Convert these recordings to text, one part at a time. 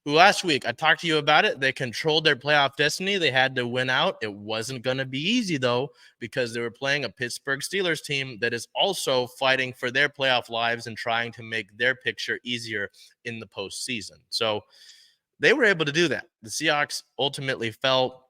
who last week I talked to you about it. They controlled their playoff destiny. They had to win out. It wasn't going to be easy, though, because they were playing a Pittsburgh Steelers team that is also fighting for their playoff lives and trying to make their picture easier in the postseason. So they were able to do that. The Seahawks ultimately fell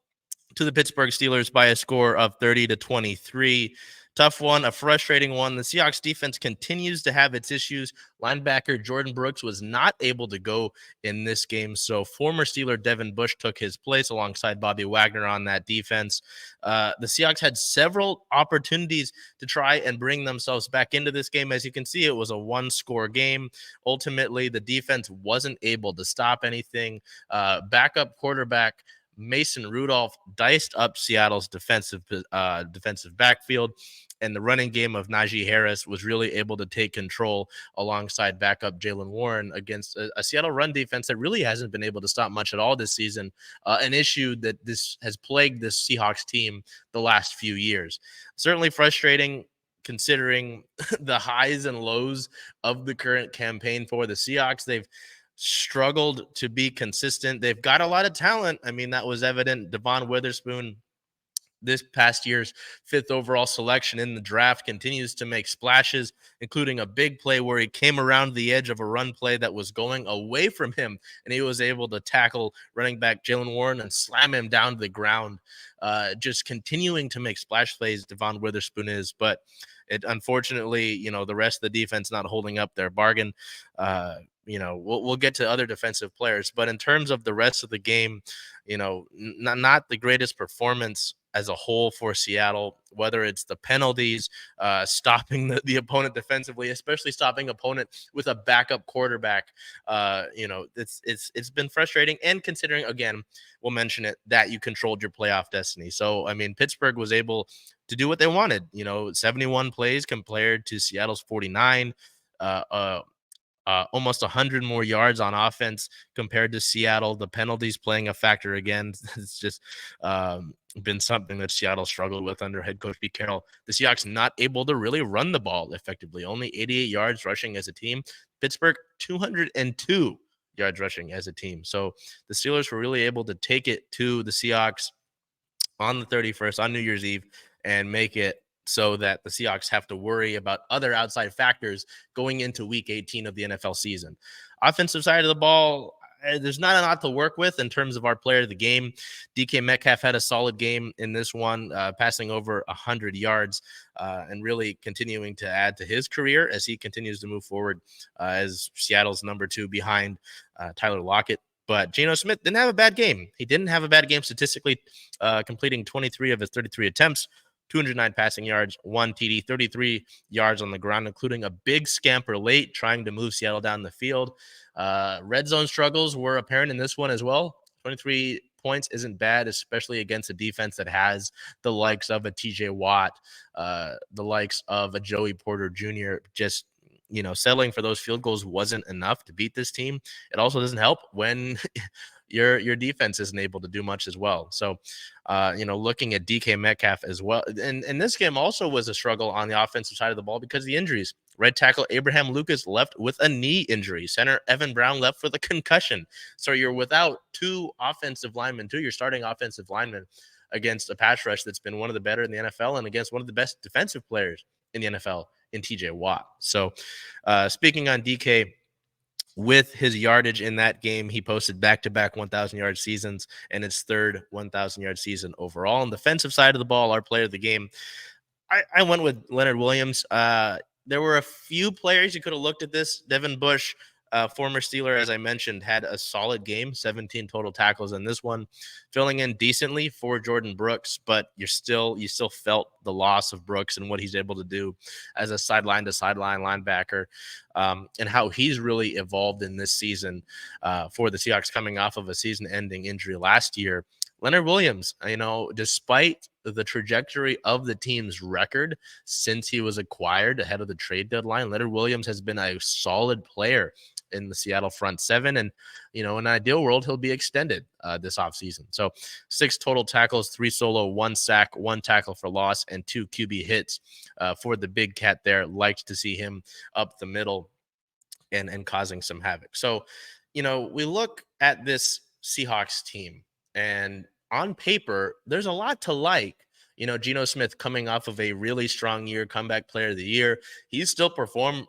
to the Pittsburgh Steelers by a score of 30-23. Tough one, a frustrating one. The Seahawks defense continues to have its issues. Linebacker Jordan Brooks was not able to go in this game, so former Steeler Devin Bush took his place alongside Bobby Wagner on that defense. The Seahawks had several opportunities to try and bring themselves back into this game. As you can see, it was a one-score game. Ultimately, the defense wasn't able to stop anything. Backup quarterback Mason Rudolph diced up Seattle's defensive backfield, and the running game of Najee Harris was really able to take control alongside backup Jaylen Warren against a Seattle run defense that really hasn't been able to stop much at all this season, an issue that this has plagued this Seahawks team the last few years. Certainly frustrating considering the highs and lows of the current campaign for the Seahawks. They've struggled to be consistent. They've got a lot of talent. I mean, that was evident. Devon Witherspoon, this past year's 5th overall selection in the draft, continues to make splashes, including a big play where he came around the edge of a run play that was going away from him, and he was able to tackle running back Jaylen Warren and slam him down to the ground. Just continuing to make splash plays, Devon Witherspoon is, but it unfortunately, the rest of the defense not holding up their bargain. We'll get to other defensive players, but in terms of the rest of the game, not the greatest performance as a whole for Seattle, whether it's the penalties, stopping the opponent defensively, especially stopping opponent with a backup quarterback. It's been frustrating. And considering, again, we'll mention it, that you controlled your playoff destiny. So, I mean, Pittsburgh was able to do what they wanted, 71 plays compared to Seattle's 49, almost 100 more yards on offense compared to Seattle. The penalties playing a factor again. It's just been something that Seattle struggled with under head coach Pete Carroll. The Seahawks not able to really run the ball effectively. Only 88 yards rushing as a team. Pittsburgh 202 yards rushing as a team. So the Steelers were really able to take it to the Seahawks on the 31st, on New Year's Eve, and make it so that the Seahawks have to worry about other outside factors going into week 18 of the NFL season. Offensive side of the ball, there's not a lot to work with in terms of our player of the game. DK Metcalf had a solid game in this one, passing over 100 yards and really continuing to add to his career as he continues to move forward as Seattle's number 2 behind Tyler Lockett. But Geno Smith didn't have a bad game. He didn't have a bad game statistically, completing 23 of his 33 attempts, 209 passing yards, 1 TD, 33 yards on the ground, including a big scamper late, trying to move Seattle down the field. Red zone struggles were apparent in this one as well. 23 points isn't bad, especially against a defense that has the likes of a TJ Watt, the likes of a Joey Porter Jr. Just, settling for those field goals wasn't enough to beat this team. It also doesn't help when your defense isn't able to do much as well. So, looking at DK Metcalf as well. And this game also was a struggle on the offensive side of the ball because of the injuries. Right tackle Abraham Lucas left with a knee injury. Center Evan Brown left with a concussion. So you're without two your starting offensive linemen against a pass rush that's been one of the better in the NFL and against one of the best defensive players in the NFL in TJ Watt. So speaking on DK, with his yardage in that game, he posted back-to-back 1,000-yard seasons and his third 1,000-yard season overall. On the defensive side of the ball, our player of the game, I went with Leonard Williams. There were a few players you could have looked at this. Devin Bush, former Steeler, as I mentioned, had a solid game, 17 total tackles in this one, filling in decently for Jordan Brooks, but you still felt the loss of Brooks and what he's able to do as a sideline-to-sideline linebacker, and how he's really evolved in this season for the Seahawks coming off of a season-ending injury last year. Leonard Williams, despite the trajectory of the team's record since he was acquired ahead of the trade deadline, Leonard Williams has been a solid player in the Seattle front seven. And, in an ideal world, he'll be extended this offseason. So 6 total tackles, 3 solo, 1 sack, 1 tackle for loss, and 2 QB hits for the big cat there. Liked to see him up the middle and causing some havoc. So we look at this Seahawks team, and on paper, there's a lot to like. Geno Smith coming off of a really strong year, comeback player of the year. He's still performed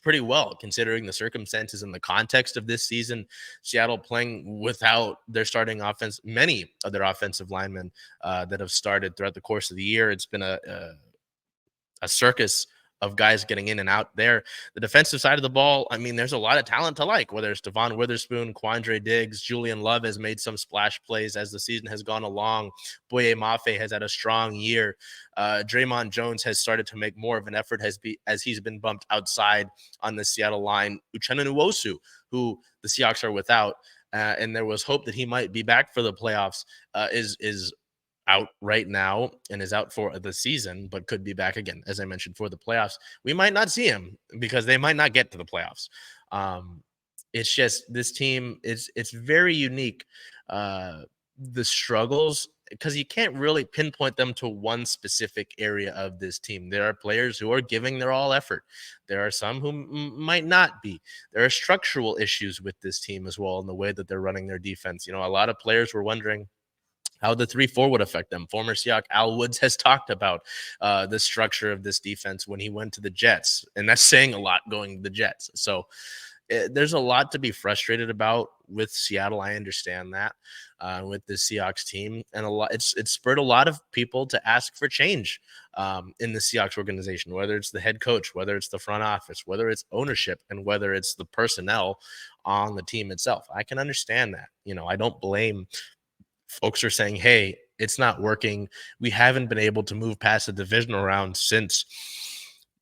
pretty well considering the circumstances and the context of this season. Seattle playing without their starting offense, many of their offensive linemen that have started throughout the course of the year. It's been a circus of guys getting in and out there. The defensive side of the ball, I mean, there's a lot of talent to like, whether it's Devon Witherspoon, Quandre Diggs, Julian Love has made some splash plays as the season has gone along. Boye Mafe has had a strong year. Dre'Mont Jones has started to make more of an effort as he's been bumped outside on the Seattle line. Uchenna Nwosu, who the Seahawks are without, and there was hope that he might be back for the playoffs, is out right now and is out for the season, but could be back again, as I mentioned, for the playoffs. We might not see him because they might not get to the playoffs. It's just this team it's very unique. The struggles, because you can't really pinpoint them to one specific area of this team. There are players who are giving their all effort. There are some who might not be. There are structural issues with this team as well in the way that they're running their defense. A lot of players were wondering how the 3-4 would affect them. Former Seahawk Al Woods has talked about the structure of this defense when he went to the Jets, and that's saying a lot going to the Jets. So there's a lot to be frustrated about with Seattle. I understand that with the Seahawks team, and it's spurred a lot of people to ask for change in the Seahawks organization, whether it's the head coach, whether it's the front office, whether it's ownership, and whether it's the personnel on the team itself. I can understand that. I don't blame folks are saying, hey, it's not working. We haven't been able to move past the divisional round since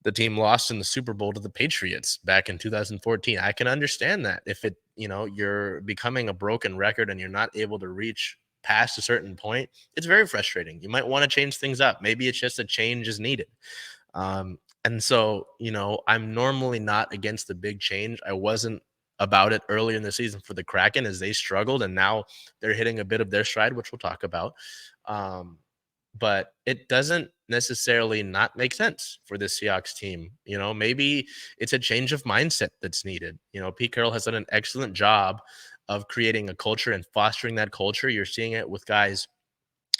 the team lost in the Super Bowl to the Patriots back in 2014. I can understand that if you're becoming a broken record and you're not able to reach past a certain point, it's very frustrating. You might want to change things up. Maybe it's just a change is needed. And so, I'm normally not against the big change. I wasn't about it earlier in the season for the Kraken as they struggled, and now they're hitting a bit of their stride, which we'll talk about. But it doesn't necessarily not make sense for the Seahawks team. Maybe it's a change of mindset that's needed. Pete Carroll has done an excellent job of creating a culture and fostering that culture. You're seeing it with guys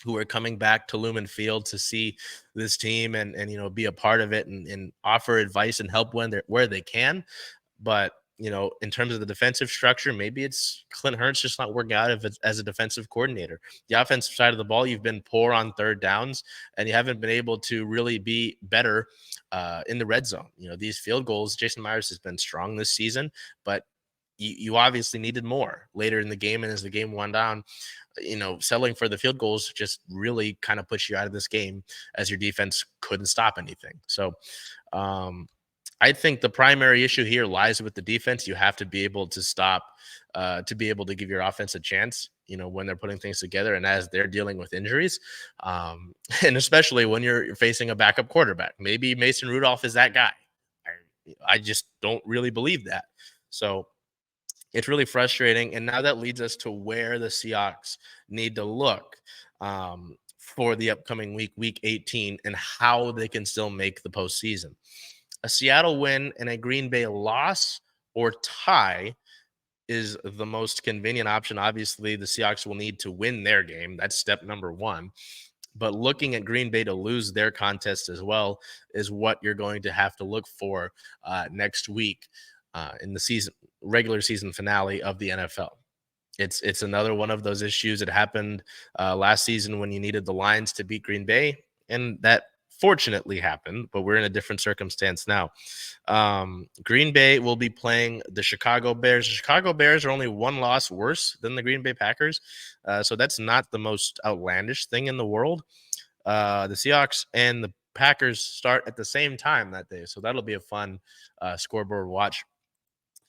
who are coming back to Lumen Field to see this team and be a part of it and offer advice and help where they can. But in terms of the defensive structure, maybe it's Clint Hurts just not working out as a defensive coordinator. The offensive side of the ball, you've been poor on third downs, and you haven't been able to really be better in the red zone. These field goals, Jason Myers has been strong this season, but you obviously needed more later in the game. And as the game went down, settling for the field goals just really kind of puts you out of this game as your defense couldn't stop anything. So I think the primary issue here lies with the defense. You have to be able to stop, to be able to give your offense a chance, when they're putting things together and as they're dealing with injuries. And especially when you're facing a backup quarterback. Maybe Mason Rudolph is that guy. I just don't really believe that. So it's really frustrating. And now that leads us to where the Seahawks need to look for the upcoming week 18, and how they can still make the postseason. A Seattle win and a Green Bay loss or tie is the most convenient option. Obviously, the Seahawks will need to win their game. That's step number one. But looking at Green Bay to lose their contest as well is what you're going to have to look for next week in the regular season finale of the NFL. It's another one of those issues. It happened last season when you needed the Lions to beat Green Bay, and that fortunately happened, but we're in a different circumstance now. Green Bay will be playing the Chicago Bears. The Chicago Bears are only one loss worse than the Green Bay Packers, so that's not the most outlandish thing in the world. The Seahawks and the Packers start at the same time that day, so that'll be a fun scoreboard watch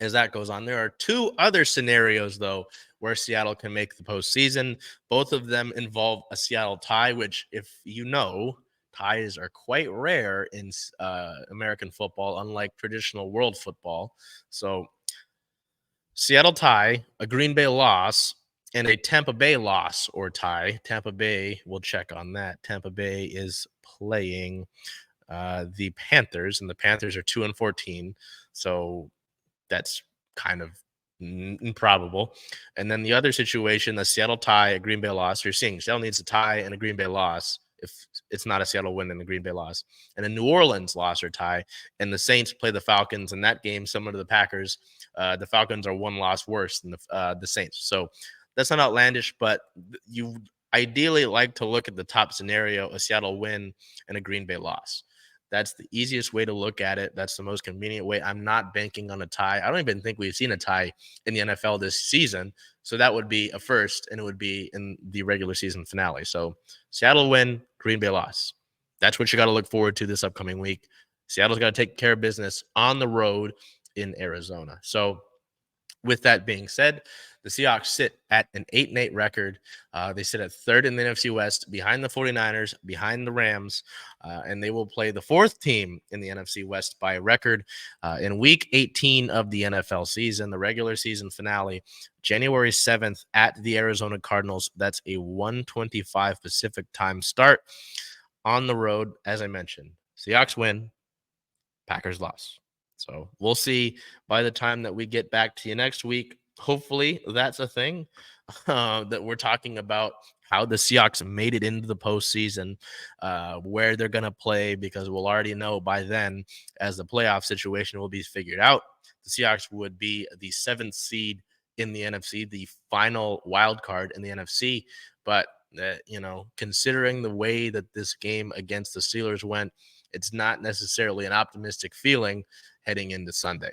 as that goes on. There are two other scenarios, though, where Seattle can make the postseason. Both of them involve a Seattle tie, which, if ties are quite rare in American football, unlike traditional world football. So Seattle tie, a Green Bay loss, and a Tampa Bay loss or tie. Tampa Bay, we'll check on that. Tampa Bay is playing the Panthers, and the Panthers are 2-14. So that's kind of Improbable. And then the other situation, the Seattle tie, a Green Bay loss. You're seeing Seattle needs a tie and a Green Bay loss if it's not a Seattle win and a Green Bay loss. And a New Orleans loss or tie, and the Saints play the Falcons in that game, similar to the Packers. The Falcons are one loss worse than the Saints. So that's not outlandish, but you ideally like to look at the top scenario, a Seattle win and a Green Bay loss. That's the easiest way to look at it. That's the most convenient way. I'm not banking on a tie. I don't even think we've seen a tie in the NFL this season. So that would be a first, and it would be in the regular season finale. So Seattle win, Green Bay loss. That's what you got to look forward to this upcoming week. Seattle's got to take care of business on the road in Arizona. So with that being said, the Seahawks sit at an 8-8 record. They sit at third in the NFC West, behind the 49ers, behind the Rams, and they will play the fourth team in the NFC West by record in Week 18 of the NFL season, the regular season finale, January 7th at the Arizona Cardinals. That's a 1:25 Pacific time start on the road. As I mentioned, Seahawks win, Packers loss. So we'll see by the time that we get back to you next week. Hopefully that's a thing that we're talking about how the Seahawks made it into the postseason, where they're going to play, because we'll already know by then, as the playoff situation will be figured out, the Seahawks would be the 7th seed in the NFC, the final wild card in the NFC. But, considering the way that this game against the Steelers went, it's not necessarily an optimistic feeling heading into Sunday.